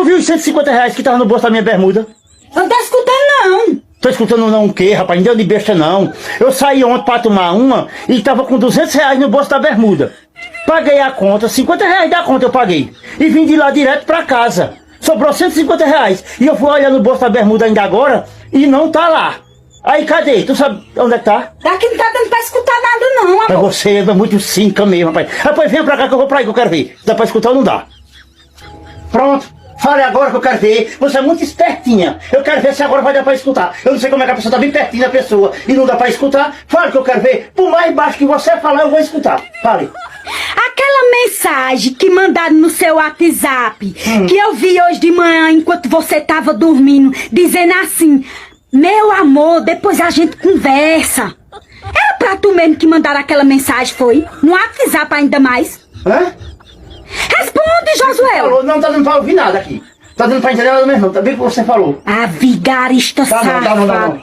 Tu viu os R$ 150 que tava no bolso da minha bermuda? Não tá escutando, não. Tô escutando não o quê, rapaz? Não deu de besta, não. Eu saí ontem pra tomar uma e tava com R$ 200 no bolso da bermuda. Paguei a conta, R$ 50 da conta eu paguei. E vim de lá direto pra casa. Sobrou R$ 150. E eu fui olhar no bolso da bermuda ainda agora e não tá lá. Aí, cadê? Tu sabe onde é que tá? Daqui não tá dando pra escutar nada, não, Mas amor. você anda muito cínica mesmo, rapaz. Rapaz, vem pra cá que eu vou pra aí que eu quero ver. Dá pra escutar ou não dá? Pronto. Fale agora que eu quero ver. Você é muito espertinha. Eu quero ver se agora vai dar pra escutar. Eu não sei como é que a pessoa tá bem pertinho da pessoa e não dá pra escutar. Fale que eu quero ver. Por mais baixo que você falar, eu vou escutar. Fale. Aquela mensagem que mandaram no seu WhatsApp, que eu vi hoje de manhã enquanto você tava dormindo, dizendo assim: meu amor, depois a gente conversa. Era pra tu mesmo que mandaram aquela mensagem, foi? No WhatsApp ainda mais. Hã? Responde, Josué. Falou, não tá dando pra ouvir nada aqui. Tá dando pra entender nada mesmo, não. Tá bem o que você falou. A vigarista Tá bom, tá bom, tá safada. bom.